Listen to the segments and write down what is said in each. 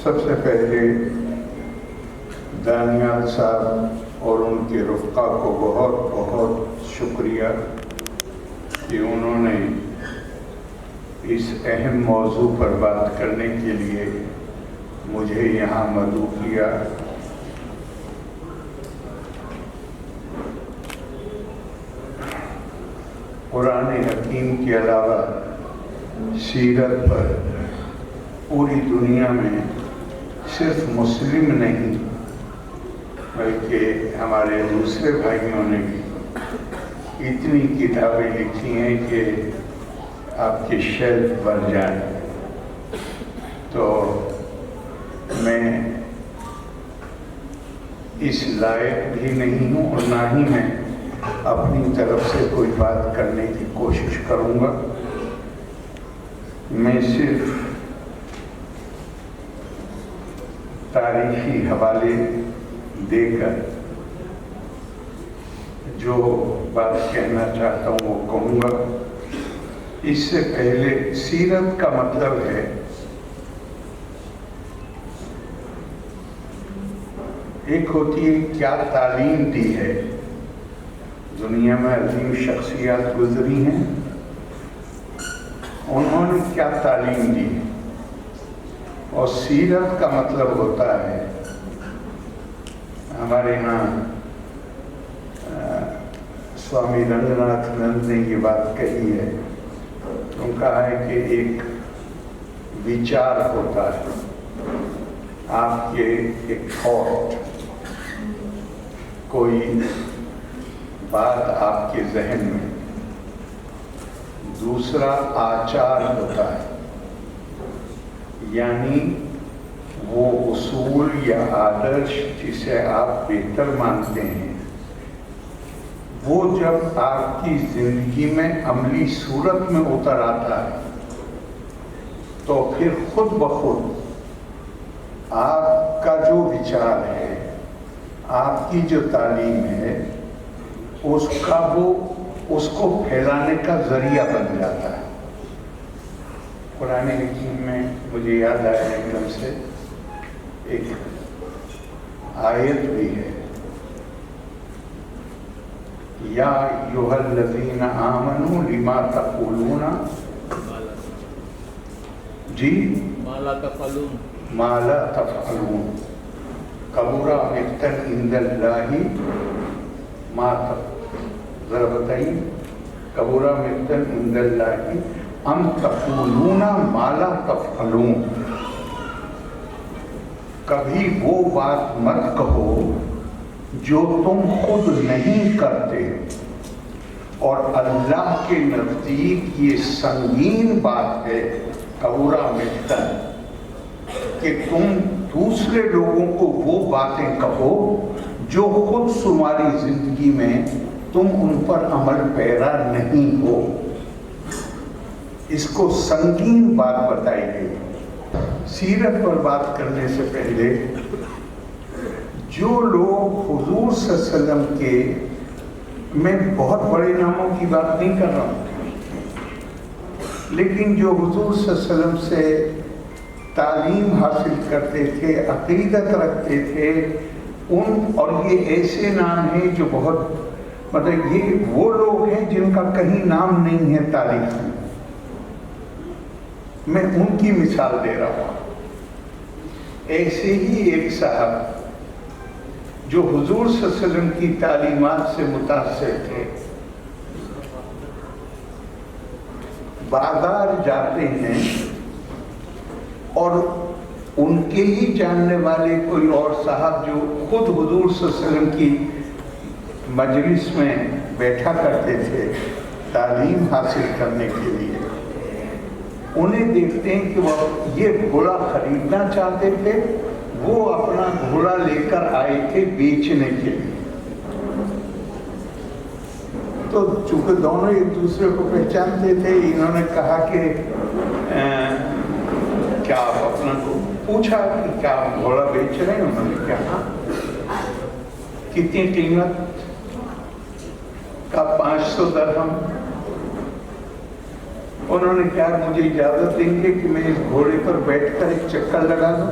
سب سے پہلے دانیال صاحب اور ان کے رفقا کو بہت بہت شکریہ کہ انہوں نے اس اہم موضوع پر بات کرنے کے لیے مجھے یہاں مدعو کیا۔ قرآن حکیم کے علاوہ سیرت پر پوری دنیا میں صرف مسلم نہیں بلکہ ہمارے دوسرے بھائیوں نے بھی اتنی کتابیں لکھی ہیں کہ آپ کی شیلف بھر جائیں۔ تو میں اس لائق بھی نہیں ہوں اور نہ ہی میں اپنی طرف سے کوئی بات کرنے کی کوشش کروں گا۔ میں صرف تاریخی حوالے دے کر جو بات کہنا چاہتا ہوں وہ کہوں گا۔ اس سے پہلے سیرت کا مطلب ہے ایک ہوتی ہے کیا تعلیم دی ہے۔ دنیا میں عظیم شخصیات گزری ہیں، انہوں نے کیا تعلیم دی ہے۔ اور سیرت کا مطلب ہوتا ہے، ہمارے یہاں سوامی رنگناتھ نند نے یہ بات کہی ہے، انہوں نے کہا ہے کہ ایک وچار ہوتا ہے، آپ کے ایک تھاٹ، کوئی بات آپ کے ذہن میں، دوسرا آچار ہوتا ہے، یعنی وہ اصول یا آدرش جسے آپ بہتر مانتے ہیں، وہ جب آپ کی زندگی میں عملی صورت میں اتر آتا ہے تو پھر خود بخود آپ کا جو وچار ہے، آپ کی جو تعلیم ہے، اس کو پھیلانے کا ذریعہ بن جاتا ہے۔ قرآن حکیم میں مجھے یاد آیا ایک دم سے ایک آیت بھی ہے، یا ایھا الذین آمنوا لما تقولون جی ما لا تفعلون ما لا تفعلون کبر مقتا عند اللہ ما ذرا بتائیے، کبر مقتا عند اللہ ان تقولون ما لا تفعلون، کبھی وہ بات مت کہو جو تم خود نہیں کرتے، اور اللہ کے نزدیک یہ سنگین بات ہے کبر مقتا کہ تم دوسرے لوگوں کو وہ باتیں کہو جو خود تمہاری زندگی میں تم ان پر عمل پیرا نہیں ہو۔ اس کو سنگین بات بتائی گئی۔ سیرت پر بات کرنے سے پہلے جو لوگ حضور صلی اللہ علیہ وسلم کے، میں بہت بڑے ناموں کی بات نہیں کر رہا ہوں، لیکن جو حضور صلی اللہ علیہ وسلم سے تعلیم حاصل کرتے تھے، عقیدت رکھتے تھے، اور یہ ایسے نام ہیں جو بہت یہ وہ لوگ ہیں جن کا کہیں نام نہیں ہے تاریخ میں، میں ان کی مثال دے رہا ہوں۔ ایسے ہی ایک صاحب جو حضور صلی اللہ علیہ وسلم کی تعلیمات سے متاثر تھے، بازار جاتے ہیں اور ان کے ہی جاننے والے کوئی اور صاحب جو خود حضور صلی اللہ علیہ وسلم کی مجلس میں بیٹھا کرتے تھے تعلیم حاصل کرنے کے لیے، انہیں دیکھتے ہیں کہ وہ یہ گھوڑا خریدنا چاہتے تھے، وہ اپنا گھوڑا لے کر آئے تھے بیچنے کے لیے۔ تو چونکہ دونوں ایک دوسرے کو پہچانتے تھے، انہوں نے کہا کہ کیا آپ اپنا کو پوچھا کہ کیا آپ گھوڑا بیچ رہے ہیں؟ انہوں نے کہا کتنی قیمت کا؟ 500 درہم۔ انہوں نے کہا مجھے اجازت دیں گے کہ میں اس گھوڑے پر بیٹھ کر ایک چکر لگا دوں؟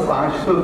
500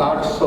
800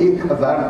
1000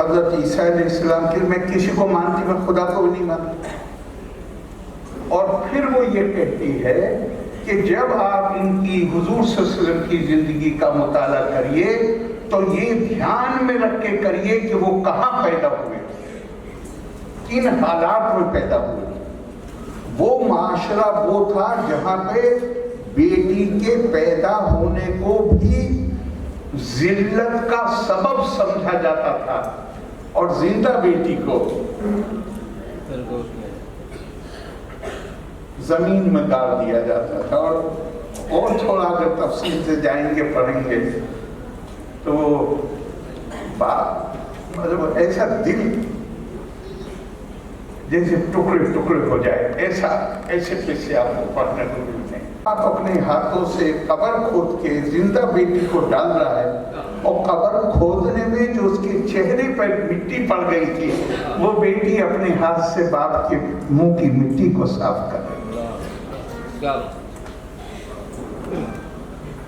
حضرت عیسیٰ علیہ السلام کہ میں کسی کو مانتی، میں خدا کو بھی نہیں مانتی. اور پھر وہ یہ کہتی ہے کہ جب آپ ان کی حضور صلی اللہ علیہ وسلم کی زندگی کا مطالعہ کریے تو یہ دھیان میں رکھ کے کریے کہ وہ کہاں پیدا ہوئے، کن حالات میں پیدا ہوئے. وہ معاشرہ وہ تھا جہاں پہ بیٹی کے پیدا ہونے کو بھی ذلت کا سبب سمجھا جاتا تھا اور زندہ بیٹی کو زمین میں گاڑ دیا جاتا تھا. اور تھوڑا اگر تفصیل سے جائیں گے پڑھیں گے تو مطلب ایسا دل جیسے ٹکڑے ٹکڑے ہو جائے، ایسے قصے آپ کو پڑھنے کو ملتے ہیں. آپ اپنے ہاتھوں سے قبر کھود کے زندہ بیٹی کو ڈال رہا ہے، اور قبر کھودنے میں جو اس کے چہرے پر مٹی پڑ گئی تھی وہ بیٹی اپنے ہاتھ سے باپ کے منہ کی مٹی کو صاف کر رہی.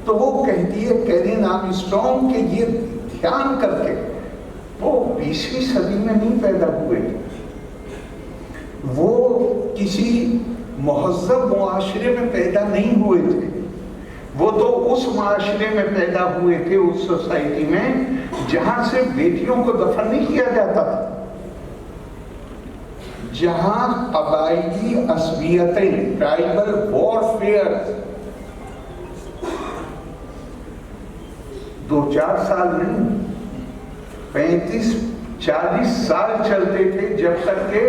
تو وہ کہتی ہے کیرین آرمسٹرانگ کہ یہ دھیان کر کے وہ 20ویں صدی میں نہیں پیدا ہوئے، وہ کسی مہذب معاشرے میں پیدا نہیں ہوئے تھے. وہ تو اس معاشرے میں پیدا ہوئے تھے، اس سوسائٹی میں جہاں سے بیٹیوں کو دفن نہیں کیا جاتا تھا، جہاں قبائلی عصبیتیں، ٹرائبل وارفیئر 2-4 سال نہیں 35-40 سال چلتے تھے جب تک کہ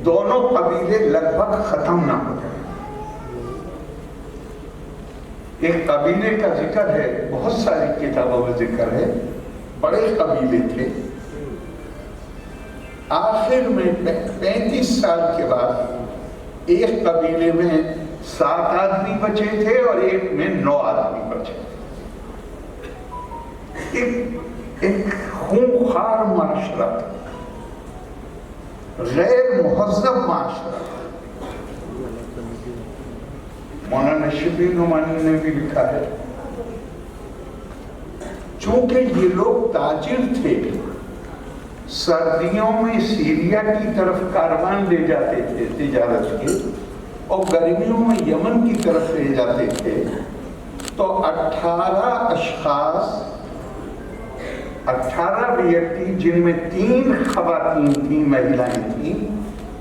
دونوں قبیلے لگ بھگ ختم نہ ہو جائے. ایک قبیلے کا ذکر ہے، بہت ساری کتابوں میں ذکر ہے، بڑے قبیلے تھے، آخر میں 35 سال کے بعد ایک قبیلے میں 7 آدمی بچے تھے اور ایک میں 9 آدمی بچے. ایک خونخوار معاشرہ، غیر مہذب معاشرہ. مولانا شبلی نعمانی نے بھی لکھا ہے چونکہ یہ لوگ تاجر تھے، سردیوں میں سیریا کی طرف کاروان لے جاتے تھے تجارت کے، اور گرمیوں میں یمن کی طرف لے جاتے تھے. تو 18 اشخاص، 18 ویکتی جن میں 3 خواتین تھیں، مہیلائیں تھیں،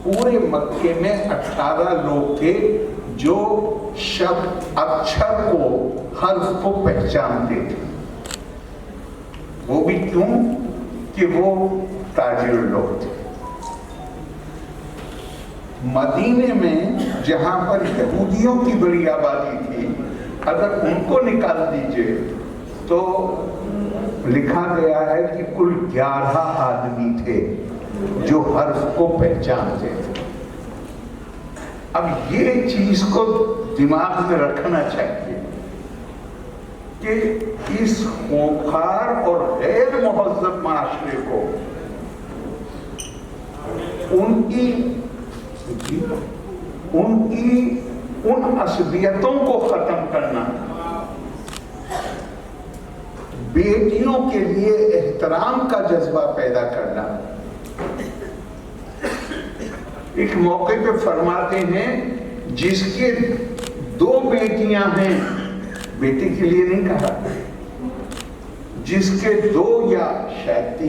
پورے مکے میں 18 لوگ تھے جو شب اکشر کو، حرف کو پہچانتے تھے. وہ بھی کیوں کہ وہ تاجر لوگ تھے. مدینے میں جہاں پر یہودیوں کی بڑی آبادی تھی، اگر ان کو نکال دیجئے تو لکھا گیا ہے کہ کل 11 آدمی تھے جو حرف کو پہچانتے تھے. اب یہ چیز کو دماغ میں رکھنا چاہیے کہ اس خوخار اور غیر مہذب معاشرے کو ان عصبیتوں کو ختم کرنا، بیٹیوں کے لیے احترام کا جذبہ پیدا کرنا. ایک موقع پہ فرماتے ہیں جس کے 2 بیٹیاں ہیں، بیٹی کے لیے نہیں کہا، جس کے 2 یا شاید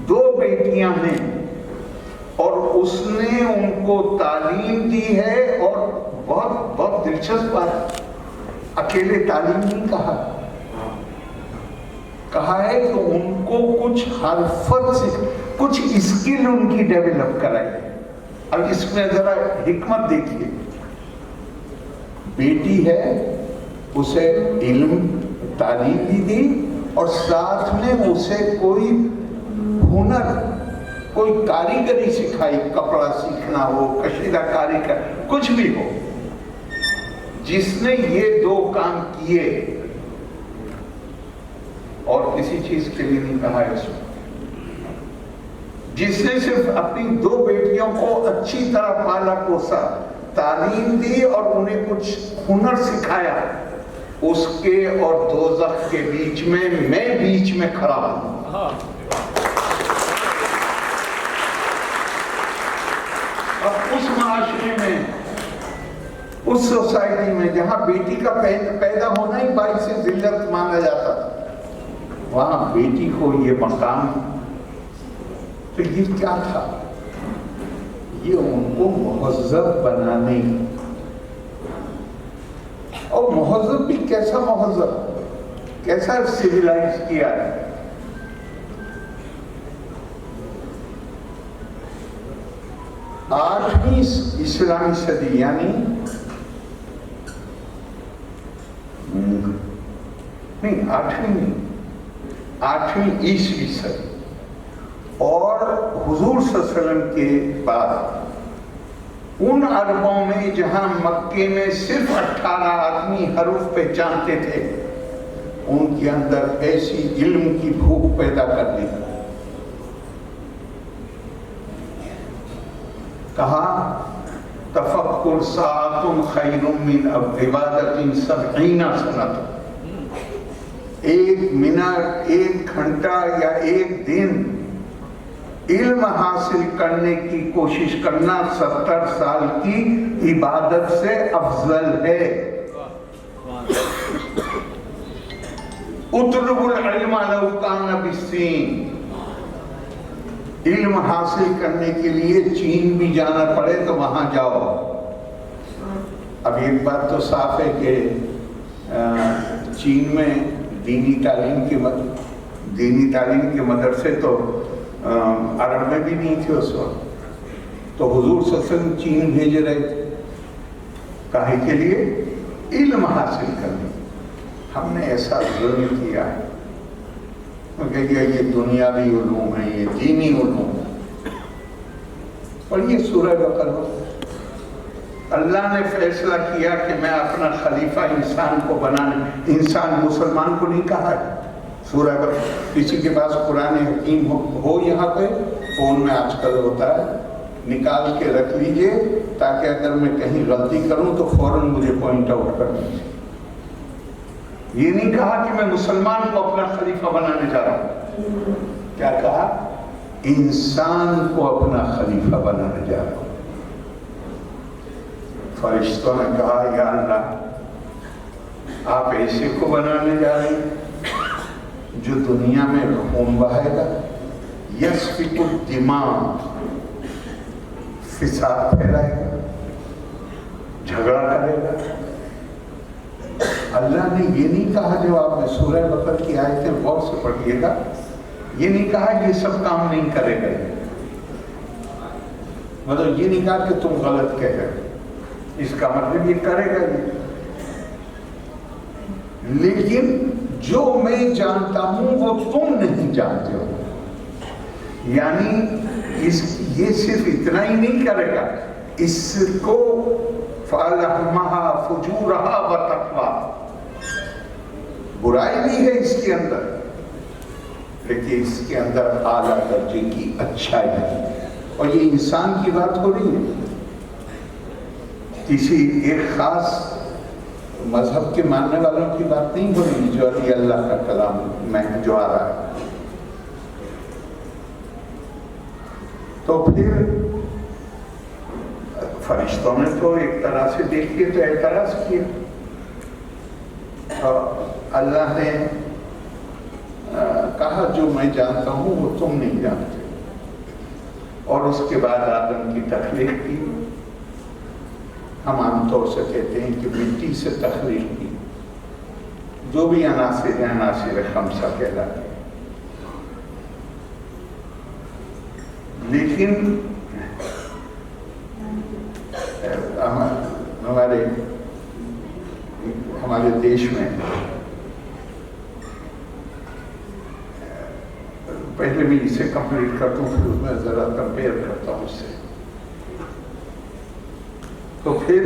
2 بیٹیاں ہیں اور اس نے ان کو تعلیم دی ہے، اور بہت دلچسپ بات، اکیلے تعلیم نہیں کہا ہے کہ ان کو کچھ حرفت سے کچھ اسکل ان کی ڈیولپ کرائی. اب اس میں ذرا حکمت دیکھیے، بیٹی ہے اسے علم تعلیم بھی دی اور ساتھ میں اسے کوئی ہنر، کوئی کاریگری سکھائی، کپڑا سیکھنا ہو، کشیدہ کاری کا کچھ بھی ہو. جس نے یہ 2 کام کیے اور کسی چیز کے لیے نہیں کہا ہے اس میں، جس نے صرف اپنی 2 بیٹیوں کو اچھی طرح پالا پوسا، تعلیم دی اور انہیں کچھ ہنر سکھایا، اس کے اور دوزخ کے بیچ میں میں کھڑا ہوں. اب اس معاشرے میں، اس سوسائٹی میں جہاں بیٹی کا پیدا ہونا ہی باعث ذلت مانا جاتا تھا، وہاں بیٹی کو یہ مقام، تو یہ کیا تھا؟ یہ ان کو مہذب بنانے، اور مہذب بھی کیسا مہذب، کیسا سویلائز کیا ہے۔ آٹھویں اسلامی صدی یعنی نہیں، آٹھویں عیسوی صدی اور حضور صلی اللہ علیہ وسلم کے بعد ان عربوں میں جہاں مکے میں صرف 18 آدمی حروف پہچانتے تھے، ان کے اندر ایسی علم کی بھوک پیدا کر دی۔ کہا تفکر ساعت خیر من عبادت 70 سنۃ، ایک منٹ، ایک گھنٹہ یا ایک دن علم حاصل کرنے کی کوشش کرنا 70 سال کی عبادت سے افضل ہے۔ اطلب العلم لو کان بالصین، علم حاصل کرنے کے لیے چین بھی جانا پڑے تو وہاں جاؤ۔ اب ایک بات تو صاف ہے کہ چین میں دینی تعلیم کے مدرسے تو عرب میں بھی نہیں تھے اس وقت، تو حضور صلی اللہ علیہ وسلم چین بھیج رہے تھے، کاہے کے لیے؟ علم حاصل کرنے۔ ہم نے ایسا ظلم کیا ہے کہ یہ دنیاوی علوم ہیں، یہ دینی علوم ہیں۔ پڑھیے سورہ بقرہ، اللہ نے فیصلہ کیا کہ میں اپنا خلیفہ انسان کو بنانے، انسان مسلمان کو نہیں کہا ہے۔ سورہ بقرہ، کسی کے پاس قرآن حکیم ہو یہاں پہ، فون میں آج کل ہوتا ہے، نکال کے رکھ لیجئے تاکہ اگر میں کہیں غلطی کروں تو فوراً مجھے پوائنٹ آؤٹ کر دیجیے۔ یہ نہیں کہا کہ میں مسلمان کو اپنا خلیفہ بنانے جا رہا ہوں، کیا کہا؟ انسان کو اپنا خلیفہ بنانے جا رہا ہوں۔ فرشتوں نے کہا یا اللہ، آپ ایسے کو بنانے جا رہے ہیں جو دنیا میں خون بہائے گا، یسفک الدماء، فساد پھیلائے گا، جھگڑا کرے گا۔ اللہ نے یہ نہیں کہا، جو آپ نے سورہ بقرہ کی آیتیں غور سے پڑھیے گا، یہ نہیں کہا یہ سب کام نہیں کرے گا، مطلب یہ نہیں کہا کہ تم غلط کہہ رہے، اس کا مطلب یہ کرے گا یہ۔ لیکن جو میں جانتا ہوں وہ تم نہیں جانتے ہو، یعنی یہ صرف اتنا ہی نہیں کرے گا، اس کو فَأَلْهَمَهَا فُجُورَهَا وَتَقْوَىٰ، برائی بھی ہے اس کے اندر، لیکن اس کے اندر اعلیٰ درجے کی اچھائی ہے۔ اور یہ انسان کی بات ہو رہی ہے، کسی ایک خاص مذہب کے ماننے والوں کی بات نہیں ہو رہی، جو ابھی اللہ کا کلام میں جو آ رہا ہے۔ تو پھر فرشتوں نے تو ایک طرح سے دیکھیے تو اعتراض کیا، اور اللہ نے کہا جو میں جانتا ہوں وہ تم نہیں جانتے۔ اور اس کے بعد آدم کی تخلیق کی، ہم عام طور سے کہتے ہیں کہ مٹی سے تخلیق کی، جو بھی عناصر ہیں عناصر خمسہ کہلاتے ہیں۔ لیکن ہمارے دیش میں پہلے بھی اسے کمپلیٹ کرتا ہوں، پھر میں ذرا کمپیئر کرتا ہوں اس سے۔ تو پھر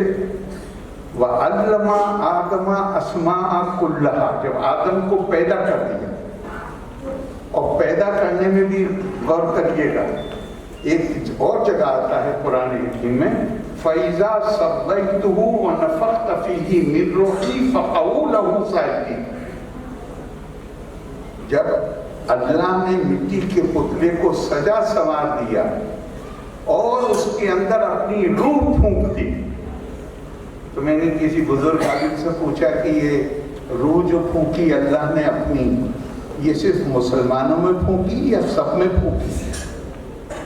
وَعَلَّمَ آدَمَ أَسْمَاءَ كُلَّهَا، جب آدم کو پیدا کر دیا، اور پیدا کرنے میں بھی غور کریے گا، ایک اور جگہ آتا ہے قرآن حکیم میں فَإِذَا صَلَّيْتُهُ وَنَفَخْتَ فِيهِ مِن رُّوحِي فَقَعُوا لَهُ سَاجِدِينَ، جب اللہ نے مٹی کے پتلے کو سجا سنوار دیا اور اس کے اندر اپنی روح پھونک دی. تو میں نے کسی بزرگ عالم سے پوچھا کہ یہ روح جو پھونکی اللہ نے اپنی، یہ صرف مسلمانوں میں پھونکی یا سب میں پھونکی؟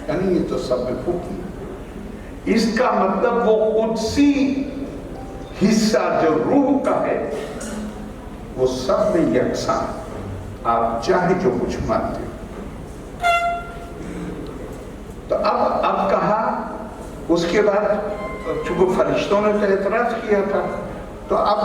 یعنی یہ تو سب میں پھونکی. اس کا مطلب وہ قدسی حصہ جو روح کا ہے وہ سب میں یکساں، آپ چاہے جو کچھ مانتے ہو. تو اب کہا، اس کے بعد چونکہ فرشتوں نے تو اعتراض کیا تھا، تو اب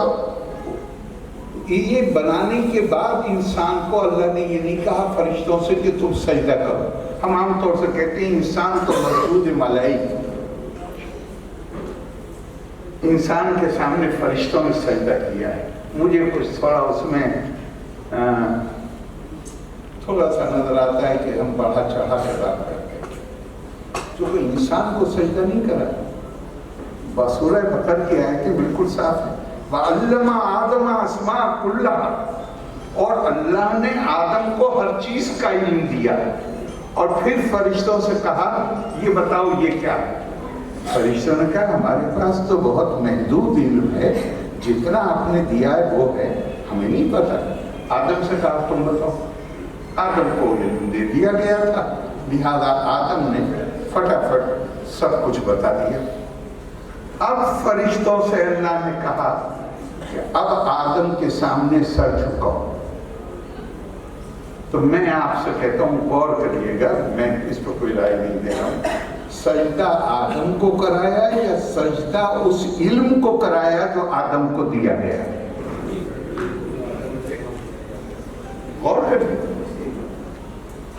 یہ بنانے کے بعد انسان کو اللہ نے یہ نہیں کہا فرشتوں سے کہ تم سجدہ کرو. ہم عام طور سے کہتے ہیں انسان تو مسجود ملائک، انسان کے سامنے فرشتوں نے سجدہ کیا ہے. مجھے کچھ تھوڑا اس میں تھوڑا سا نظر آتا ہے کہ ہم بڑھا چڑھا کے بات کرتے ہیں. جو انسان کو سجدہ نہیں کرا، بسورہ بقرہ کی آیتیں بالکل صاف ہے. وَعَلَّمَ آدَمَ أَسْمَاءَ كُلَّهَا، اور اللہ نے آدم کو ہر چیز کا علم دیا. اور پھر فرشتوں سے کہا یہ بتاؤ یہ کیا ہے. فرشتوں نے کہا ہمارے پاس تو بہت محدود علم ہے، جتنا آپ نے دیا ہے وہ ہے، ہمیں نہیں پتا. آدم سے کہا تم بتاؤ. آدم کو علم دے دیا گیا تھا، لہذا آدم نے فٹافٹ سب کچھ بتا دیا. اب فرشتوں سے اللہ نے کہا کہ اب آدم کے سامنے سر جھکاؤ. تو میں آپ سے کہتا ہوں غور کریے گا، میں اس پر کوئی رائے نہیں دے رہا ہوں. سجدہ آدم کو کرایا یا سجدہ اس علم کو کرایا جو آدم کو دیا گیا؟ غور کریے.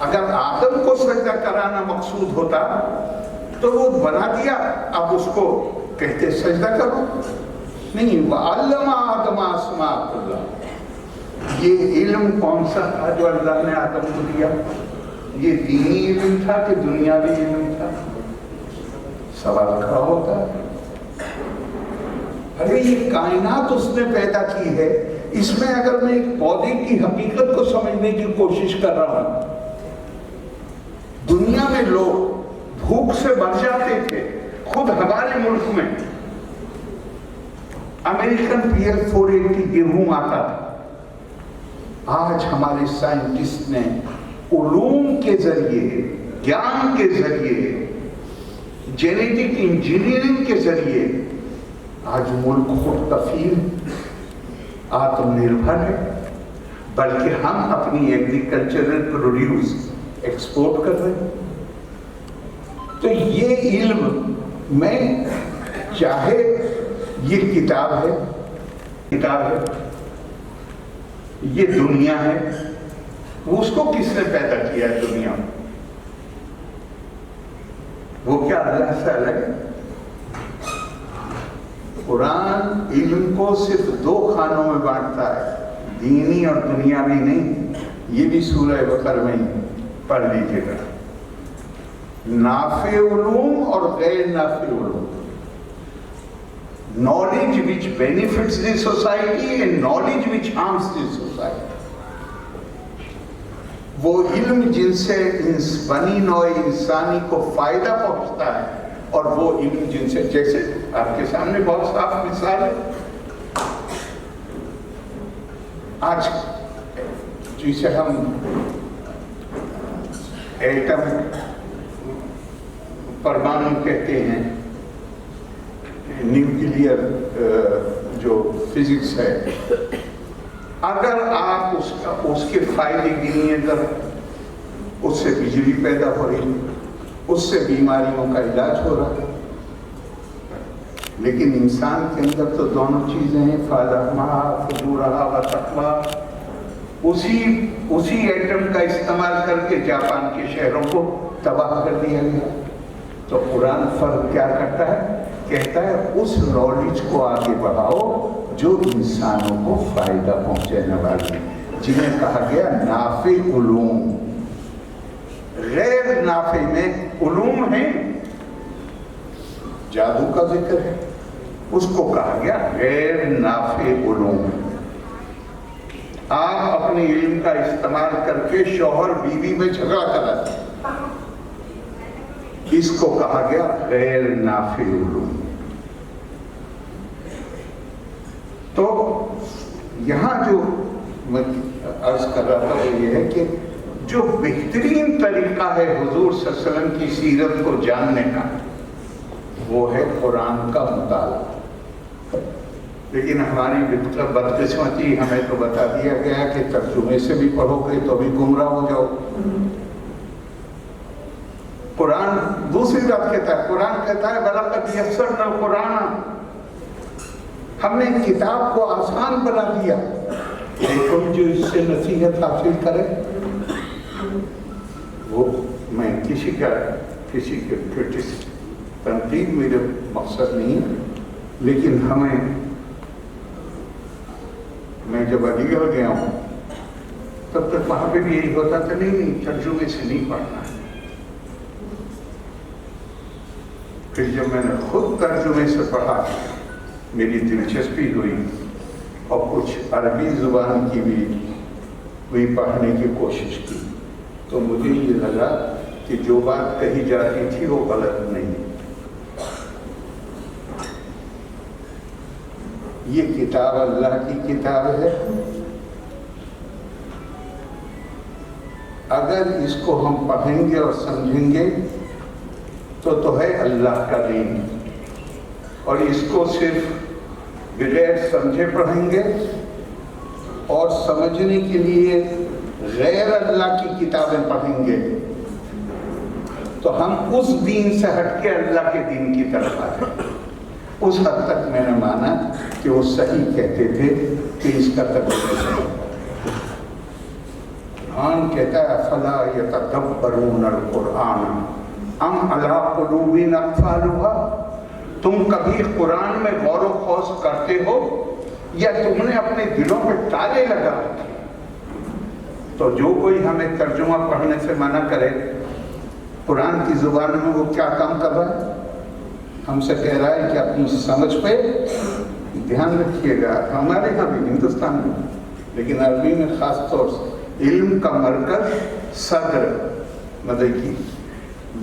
اگر آدم کو سجدہ کرانا مقصود ہوتا تو وہ بنا دیا، اب اس کو کہتے سجدہ کرو. نہیں، وَعَلَّمَ آدَمَ أَسْمَاءَ كُلَّهَا. یہ علم کون سا تھا جو اللہ نے آدم کو دیا؟ یہ دینی علم تھا کہ دنیاوی علم تھا؟ سوال کھڑا ہوتا ہے. ارے یہ کائنات اس نے پیدا کی ہے، اس میں اگر میں ایک پودے کی حقیقت کو سمجھنے کی کوشش کر رہا ہوں، دنیا میں لوگ بھوک سے مر جاتے تھے. خود ہمارے ملک میں امریکن PL 480 گیہوں آتا تھا. آج ہمارے سائنٹسٹ نے علوم کے ذریعے، گیان کے ذریعے، جینیٹک انجینئرنگ کے ذریعے آج ملک خود کفیل، آتم نربھر ہے. بلکہ ہم اپنی ایگریکلچرل پروڈیوس ایکسپورٹ کر رہے ہیں. تو یہ علم میں چاہے یہ کتاب ہے، یہ دنیا ہے، اس کو کس نے پیدا کیا ہے دنیا میں؟ وہ کیا اللہ سے الگ ہے؟ قرآن علم کو صرف دو خانوں میں بانٹتا ہے، دینی اور دنیاوی نہیں. یہ بھی سورہ بقرہ میں پڑھ لیجیے گا. نافع علوم اور غیر نافع علوم. Knowledge which benefits the society and knowledge which harms the society. وہ علم جن سے بنی نوع انسانی کو فائدہ پہنچتا ہے، اور وہ علم جن سے، جیسے آپ کے سامنے بہت صاف مثال ہے. آج جسے ہم ایٹم پرمانو کہتے ہیں، نیوکلیئر جو فزکس ہے، اگر آپ اس کے فائدے گنیے، اگر اس سے بجلی پیدا ہو رہی، اس سے بیماریوں کا علاج ہو رہا ہے، لیکن انسان کے اندر تو دونوں چیزیں ہیں، فَأَلْهَمَهَا فُجُورَهَا وَتَقْوَاهَا. اسی ایٹم کا استعمال کر کے جاپان کے شہروں کو تباہ کر دیا گیا. تو قرآن فرق کیا کرتا ہے؟ کہتا ہے اس نالج کو آگے بڑھاؤ جو انسانوں کو فائدہ پہنچانے والی، جنہیں کہا گیا نافع علوم. غیر نافع میں علوم ہیں، جادو کا ذکر ہے، اس کو کہا گیا غیر نافع علوم. آپ اپنے علم کا استعمال کر کے شوہر بیوی میں جھگڑا کراتے، اس کو کہا گیا غیر نافع علوم۔ تو یہاں جو میں عرض کر رہا تھا وہ یہ ہے کہ جو بہترین طریقہ ہے حضور صلی اللہ علیہ وسلم کی سیرت کو جاننے کا وہ ہے قرآن کا مطالعہ۔ لیکن ہماری بدقسمتی ہمیں تو بتا دیا گیا کہ ترجمے سے بھی پڑھو گے تو بھی گمراہ ہو جاؤ۔ قرآن دوسری بات کہتا ہے، قرآن کہتا ہے وَلَقَدْ يَسَّرْنَا الْقُرْآنَ، ہم نے کتاب کو آسان بنا دیا، لیکن جو اس سے نصیحت حاصل کرے وہ، میں کسی کے تنقید میرے مقصد نہیں، لیکن میں جب علی گڑھ گیا ہوں تب تک وہاں پہ بھی یہی ہوتا تھا، نہیں ترجمے سے نہیں پڑھنا ہے۔ پھر جب میں نے خود ترجمے سے پڑھا میری دلچسپی ہوئی اور کچھ عربی زبان کی بھی پڑھنے کی کوشش کی تو مجھے یہ لگا کہ جو بات کہی جاتی تھی وہ غلط نہیں۔ یہ کتاب اللہ کی کتاب ہے، اگر اس کو ہم پڑھیں گے اور سمجھیں گے تو ہے اللہ کا دین، اور اس کو صرف بغیر سمجھے پڑھیں گے اور سمجھنے کے لیے غیر اللہ کی کتابیں پڑھیں گے تو ہم اس دین سے ہٹ کے اللہ کے دین کی طرف آ جائیں۔ اس حد تک میں نے مانا کہ وہ صحیح کہتے تھے کہ اس کا ترجمہ صحیح۔ قرآن کہتا ہے افلا یتدبرون القرآن ام علی قلوب اقفالها، تم کبھی قرآن میں غور و خوض کرتے ہو یا تم نے اپنے دلوں پہ تالے لگا رکھے؟ تو جو کوئی ہمیں ترجمہ پڑھنے سے منع کرے قرآن کی زبان میں، وہ کیا کام کر رہا ہے؟ ہم سے کہہ رہا ہے کہ اپنی سمجھ پہ دھیان رکھیے گا۔ ہمارے یہاں بھی ہندوستان میں، لیکن عربی میں خاص طور سے علم کا مرکز صدر، مطلب کہ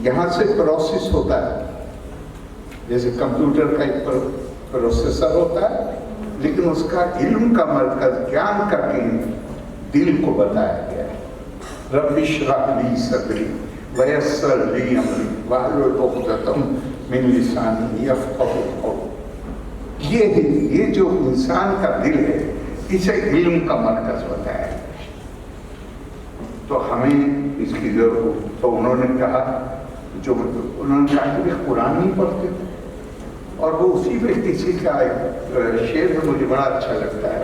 یہاں سے پروسیس ہوتا ہے، جیسے کمپیوٹر کا ایک پروسیسر ہوتا ہے، لیکن اس کا علم کا مرکز گیان کا دین دل کو بتایا گیا ہے۔ رب اشرح لی صدری ویسر لی امری واحلل عقدۃ من لسانی یفقہوا قولی، یہ جو انسان کا دل ہے اسے علم کا مرکز بتایا ہے۔ تو ہمیں اس کی ضرورت، تو انہوں نے کہا کہ قرآن نہیں پڑھتے، اور وہ اسی پہ کسی کا ایک شعر ہے مجھے بڑا اچھا لگتا ہے،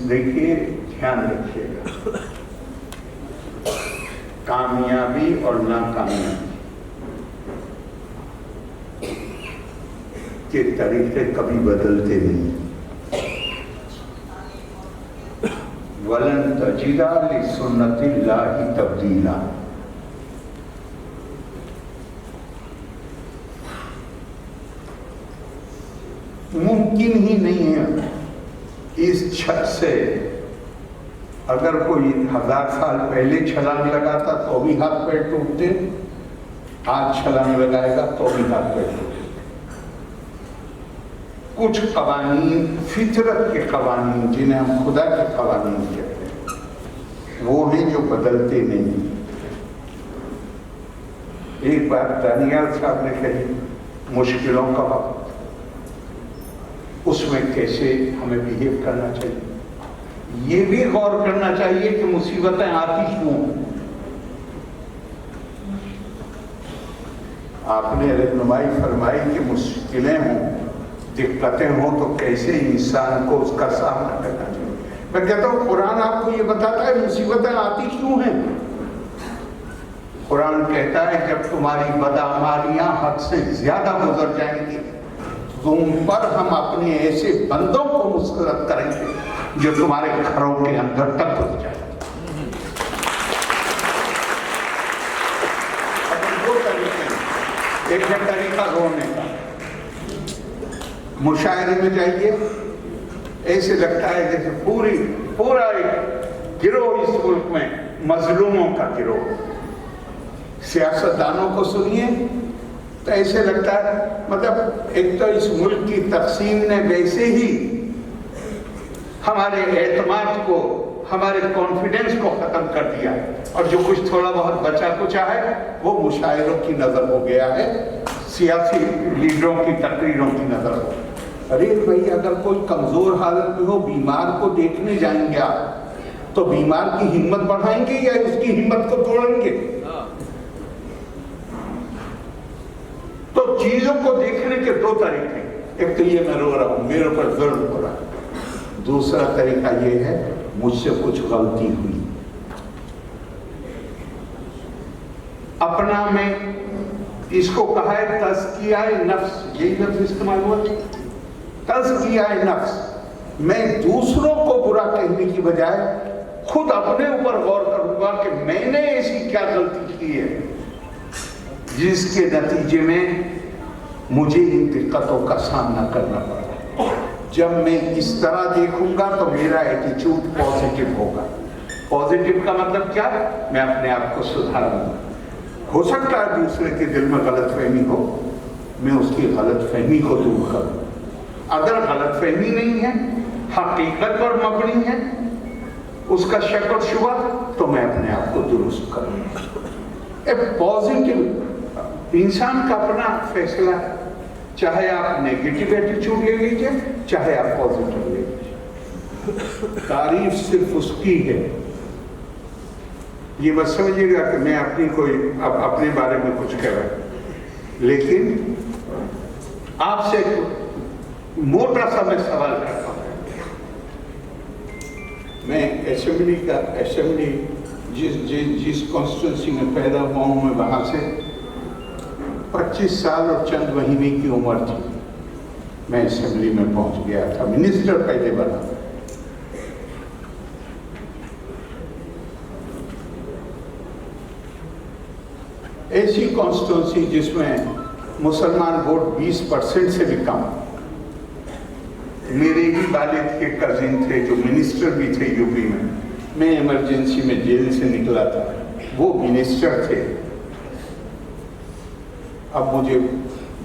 دیکھیے دھیان رکھیے گا، کامیابی اور ناکامیابی کے طریقے کبھی بدلتے نہیں۔ وَلَن تَجِدَ لِسُنَّتِ اللَّهِ تَبْدِيلًا، ممکن ہی نہیں ہے اس چھت سے اگر کوئی 1000 سال پہلے چھلانگ لگاتا تو بھی ہاتھ پیر ٹوٹتے، آج چھلانگ لگائے گا تو بھی ہاتھ پیر ٹوٹتے۔ کچھ قوانین فطرت کے قوانین، جنہیں ہم خدا کے قوانین کہتے ہیں، وہ ہیں جو بدلتے نہیں۔ ایک بات دانیال صاحب نے کہی، مشکلوں کا وقت، اس میں کیسے ہمیں بہیو کرنا چاہیے، یہ بھی غور کرنا چاہیے کہ مصیبتیں آتی کیوں۔ آپ نے رہنمائی فرمائی کہ مشکلیں ہوں، دقتیں ہوں تو کیسے انسان کو اس کا سامنا کرنا چاہیے۔ میں کہتا ہوں قرآن آپ کو یہ بتاتا ہے مصیبتیں آتی کیوں ہیں۔ قرآن کہتا ہے جب تمہاری بدعمالیاں حد سے زیادہ گزر جائیں گی تم پر ہم اپنے ایسے بندوں کو مسلط کریں گے جو تمہارے گھروں کے اندر تک گھس جائیں گے۔ دو طریقے ہیں، ایک ہے طریقہ رونے کا، مشاعرے میں جائیے، ایسے لگتا ہے جیسے پورا ایک گروہ اس ملک میں مظلوموں کا گروہ. سیاستدانوں کو سنیے تو ایسے لگتا ہے مطلب ایک تو اس ملک کی تقسیم نے ویسے ہی ہمارے اعتماد کو، ہمارے کانفیڈنس کو ختم کر دیا، اور جو کچھ تھوڑا بہت بچا کچا ہے وہ مشاعروں کی نظر ہو گیا ہے، سیاسی لیڈروں کی تقریروں کی نظر ہو. ارے بھائی، اگر کوئی کمزور حالت میں ہو، بیمار کو دیکھنے جائیں گے آپ تو بیمار کی ہمت بڑھائیں گے یا اس کی ہمت کو توڑیں گے؟ تو چیزوں کو دیکھنے کے دو طریقے، ایک تو یہ میں رو رہا ہوں، میرے اوپر ظلم ہو رہا ہے، دوسرا طریقہ یہ ہے مجھ سے کچھ غلطی ہوئی. اپنا میں اس کو کہا ہے تزکیہ نفس، یہی لفظ استعمال ہوا، تزکیہ نفس. میں دوسروں کو برا کہنے کی بجائے خود اپنے اوپر غور کروں گا کہ میں نے ایسی کیا غلطی کی ہے جس کے نتیجے میں مجھے ان دقتوں کا سامنا کرنا پڑا. جب میں اس طرح دیکھوں گا تو میرا ایٹیچیوڈ پازیٹیو ہوگا. پازیٹیو کا مطلب کیا؟ میں اپنے آپ کو سدھاروں گا. ہو سکتا ہے دوسرے کے دل میں غلط فہمی ہو، میں اس کی غلط فہمی کو دور کروں. اگر غلط فہمی نہیں ہے، حقیقت پر مبنی ہے، اس کا شک اور شبہ، تو میں اپنے آپ کو درست کروں. ایک پازیٹیو انسان کا اپنا فیصلہ ہے، چاہے آپ نیگیٹو ایٹیچیوڈ لے لیجئے، چاہے آپ پازیٹیو لے لیجئے. تعریف صرف اس کی ہے. یہ بس سمجھیے گا کہ میں اپنے بارے میں کچھ کہہ رہا ہوں، لیکن آپ سے موٹا سا میں سوال کرتا ہوں. میں اسمبلی جس کانسٹیٹوئنسی میں پیدا ہوا ہوں، میں وہاں سے 25 سال اور چند مہینے کی عمر تھی، میں اسمبلی میں پہنچ گیا تھا، منسٹر پہلے بنا. ایسی کانسٹیٹوئنسی جس میں مسلمان ووٹ 20% سے بھی کم. میرے ہی والد کے کزن تھے جو منسٹر بھی تھے یو پی میں ایمرجنسی میں جیل سے نکلا تھا، وہ منسٹر تھے. اب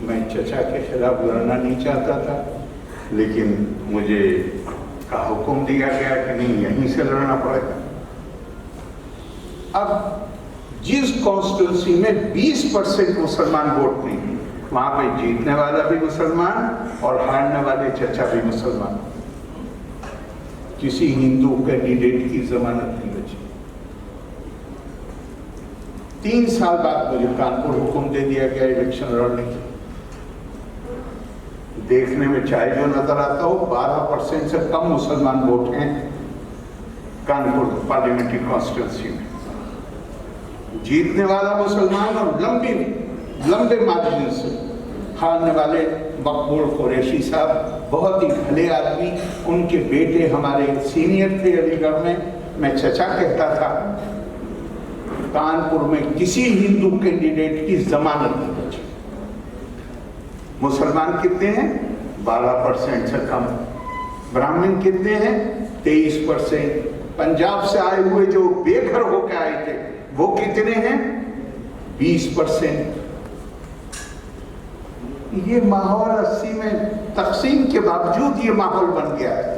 میں چچا کے خلاف لڑنا نہیں چاہتا تھا، لیکن مجھے کا حکم دیا گیا کہ نہیں، یہیں سے لڑنا پڑے گا. اب جس کانسٹیٹوئنسی میں 20% مسلمان ووٹ نہیں، وہاں پہ جیتنے والا بھی مسلمان اور ہارنے والے چچا بھی مسلمان. کسی ہندو کینڈیڈیٹ کی ضمانت نہیں بچی. 3 سال بعد مجھے کانپور حکم دے دیا گیا الیکشن لڑنے کی. دیکھنے میں چاہے جو نظر آتا ہو، 12% سے کم مسلمان ووٹ ہیں کانپور پارلیمنٹری کانسٹیٹوئنسی میں. جیتنے والا مسلمان اور لمبے مارجن سے. ہارنے والے مقبول قریشی صاحب بہت ہی بھلے آدمی، ان کے بیٹے ہمارے سینئر تھے علی گڑھ میں چچا کہتا تھا. کانپور میں کسی ہندو کینڈیڈیٹ کی ضمانت نہیں بچی. مسلمان کتنے ہیں؟ 12% سے کم. براہمن کتنے ہیں؟ 23%. پنجاب سے آئے ہوئے جو بے گھر ہو کے آئے تھے وہ کتنے ہیں؟ 20%. یہ ماحول 80 میں تقسیم کے باوجود یہ ماحول بن گیا ہے.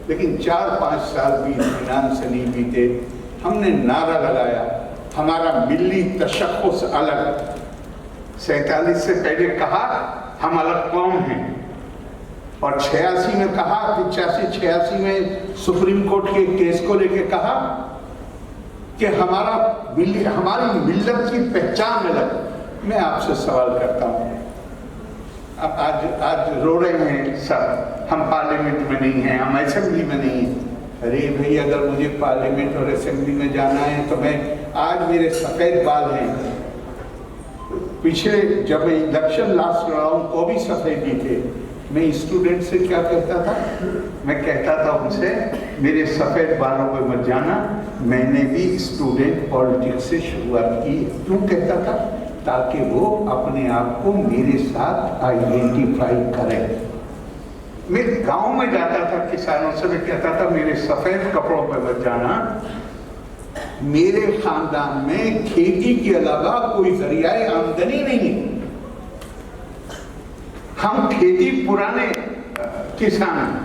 لیکن 4-5 سال بھی اطمینان سے نہیں بیتے. ہم نے نعرہ لگایا ہمارا ملی تشخص الگ. 47 سے پہلے کہا ہم الگ قوم ہیں، اور 86 میں کہا، 85-86 میں سپریم کورٹ کے کیس کو لے کے کہا کہ ہماری ملت کی پہچان الگ. میں آپ سے سوال کرتا ہوں، آج رو رہے ہیں سب، ہم پارلیمنٹ میں نہیں ہیں، ہم اسمبلی میں نہیں ہیں. ارے بھائی، اگر مجھے پارلیمنٹ اور اسمبلی میں جانا ہے تو آج میرے سفید بال ہیں. پچھلے جب میں الیکشن لاسٹ لڑا ہوں تو بھی سفید ہی تھے. میں اسٹوڈنٹ سے کیا کہتا تھا؟ میں کہتا تھا ان سے، میرے سفید بالوں پہ مت جانا، میں نے بھی اسٹوڈنٹ پالیٹکس سے شروعات کی. کیوں کہتا تھا؟ تاکہ وہ اپنے آپ کو میرے ساتھ آئیڈینٹیفائی کریں. میں گاؤں میں جاتا تھا کسانوں سے، میں کہتا تھا میرے سفید کپڑوں پہ مت جانا، میرے خاندان میں کھیتی کے علاوہ کوئی ذریعہ آمدنی نہیں ہے، ہم کھیتی پرانے کسان ہیں۔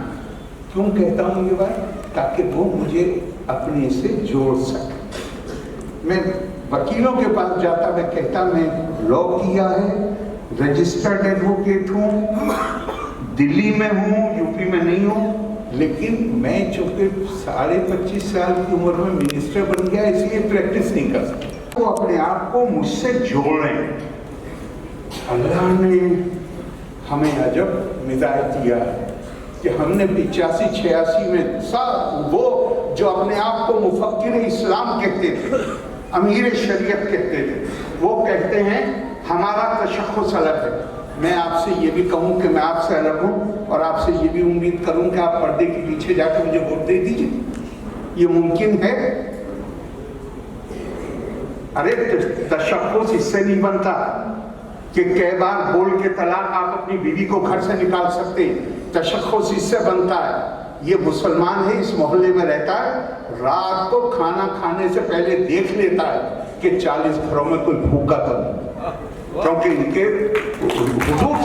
کیوں کہتا ہوں یہ بات؟ تاکہ وہ مجھے اپنے سے جوڑ سکے۔ میں وکیلوں کے پاس جاتا، میں کہتا میں لا کیا ہے، رجسٹرڈ ایڈوکیٹ ہوں، دلی میں ہوں، یو پی میں نہیں ہوں، لیکن میں چونکہ 25.5 سال کی عمر میں منسٹر بن گیا، اس لیے پریکٹس نہیں کر سکتا۔ وہ اپنے آپ کو مجھ سے جوڑیں۔ اللہ نے ہمیں عجب مزاج دیا ہے کہ ہم نے 85-86 میں وہ جو اپنے آپ کو مفکر اسلام کہتے تھے، امیر شریعت کہتے تھے، وہ کہتے ہیں ہمارا تشخص الگ ہے۔ میں آپ سے یہ بھی کہوں کہ میں آپ سے الگ ہوں، اور آپ سے یہ بھی امید کروں کہ آپ پردے کے پیچھے جا کے مجھے ووٹ دے دیجیے، یہ ممکن ہے؟ ارے تشخص اس سے نہیں بنتا کہ کئی بار بول کے طلاق آپ اپنی بیوی کو گھر سے نکال سکتے ہیں، تشخص اس سے بنتا ہے یہ مسلمان ہے، اس محلے میں رہتا ہے، رات کو کھانا کھانے سے پہلے دیکھ لیتا ہے کہ 40 گھروں میں کوئی بھوکا تو نہیں، کیونکہ ان کے حضور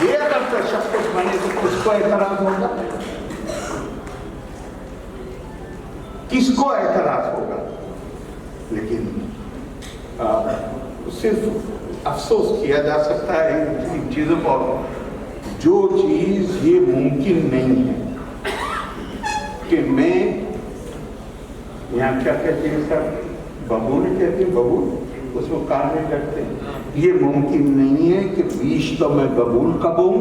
یہ اگر تشخص بنے تو کس کو اعتراض ہوگا؟ کس کو اعتراض ہوگا؟ لیکن صرف افسوس کیا جا سکتا ہے ان چیزوں پر، جو چیز یہ ممکن نہیں ہے کہ میں یہاں کیا کہتے ہیں سر، ببول کہتے ہیں، ببول اس کو کان میں کرتے ہیں، یہ ممکن نہیں ہے کہ بیج تو میں ببول کا بوں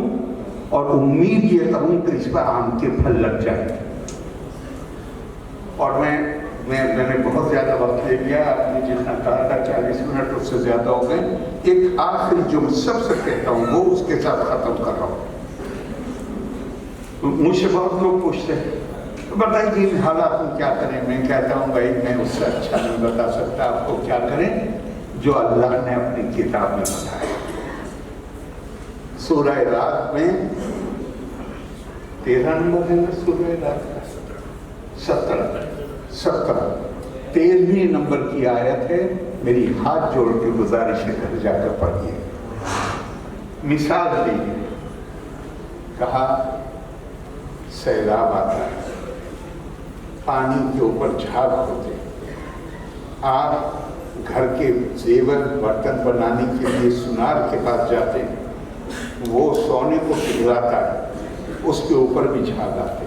اور امید یہ کروں کہ اس پر آم کے پھل لگ جائے۔ اور میں نے بہت زیادہ وقت لے لیا، آپ نے جتنا کہا تھا 40 منٹ اس سے زیادہ ہو گئے۔ ایک آخری جو میں سب سے کہتا ہوں وہ اس کے ساتھ ختم کر رہا ہوں۔ مجھ سے بہت لوگ پوچھتے ہیں بتائیے ان حالات میں کیا کریں؟ میں کہتا ہوں بھائی میں اس سے اچھا نہیں بتا سکتا آپ کو کیا کریں جو اللہ نے اپنی کتاب میں بتایا۔ سورہ رات میں 13 نمبر ہے نا سورہ رات کا، 17 13ویں نمبر کی آیت ہے، میری ہاتھ جوڑ کے گزارش ہے گھر جا کر پڑھیے۔ مثال دی، کہا سیلاب آتا ہے، پانی کے اوپر جھاگ ہوتے، آپ گھر کے زیور برتن بنانے کے لیے سونار کے پاس جاتے ہیں، وہ سونے کو پگھلاتا ہے، اس کے اوپر بھی جھاگ آتے،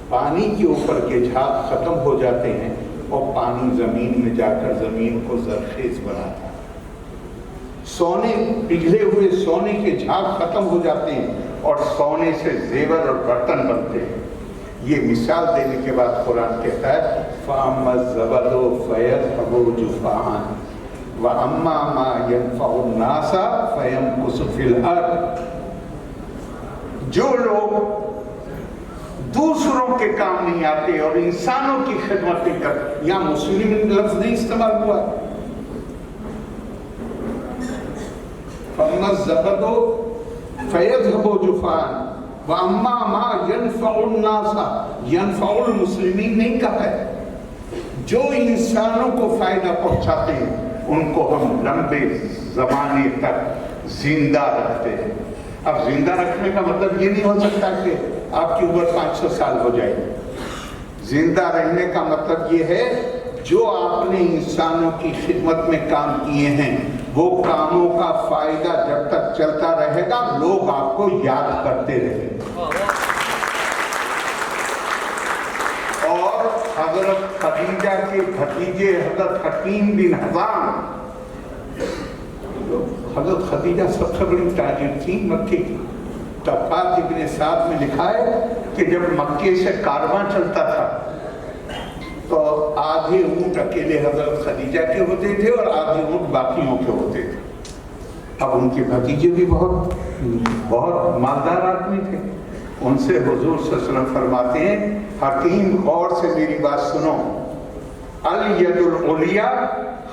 پانی کے اوپر کے جھاگ ختم ہو جاتے ہیں اور پانی زمین میں جا کر زمین کو زرخیز بناتا ہے، سونے پگھلے ہوئے سونے کے جھاگ ختم ہو جاتے ہیں اور سونے سے زیور اور برتن بنتے ہیں۔ یہ مثال دینے کے بعد قرآن کہتا ہے فَأَمَّا الزَّبَدُ فَيَذْهَبُ جُفَاءً وَأَمَّا مَا يَنفَعُ النَّاسَ فَيَمْكُثُ فِي الْأَرْضِ۔ جو لوگ دوسروں کے کام نہیں آتے اور انسانوں کی خدمت نہیں کرتے، یہاں مسلم لفظ نہیں استعمال ہوا، فَأَمَّا الزَّبَدُ فَيَذْهَبُ جُفَاءً وَأَمَّا مَا يَنفَعُ النَّاسَ، يَنفَعُ الْمُسْلِمِينَ نہیں کہا ہے، جو انسانوں کو فائدہ پہنچاتے ہیں ان کو ہم لمبے زمانے تک زندہ رکھتے ہیں۔ اب زندہ رکھنے کا مطلب یہ نہیں ہو سکتا کہ آپ کی عمر 500 سال ہو جائے، زندہ رہنے کا مطلب یہ ہے جو آپ نے انسانوں کی خدمت میں کام کیے ہیں وہ کاموں کا فائدہ جب تک چلتا رہے گا لوگ آپ کو یاد کرتے رہیں گے۔ اور حضرت خدیجہ کے بھتیجے حضرت حکیم بن حزام، حضرت خدیجہ سب سے بڑی تاجر تھی مکے کی، طبقات ابن سعد میں لکھا ہے کہ جب مکے سے کارواں چلتا تھا تو آدھے اونٹ اکیلے حضرت خدیجہ کے ہوتے تھے اور آدھے اونٹ باقیوں کے ہوتے تھے۔ اب ان کے بھتیجے بھی بہت مالدار آدمی تھے، ان سے حضور صلی اللہ علیہ وسلم فرماتے ہیں حکیم غور سے میری بات سنو، الید العلیٰ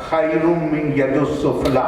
خیر من ید السفلی،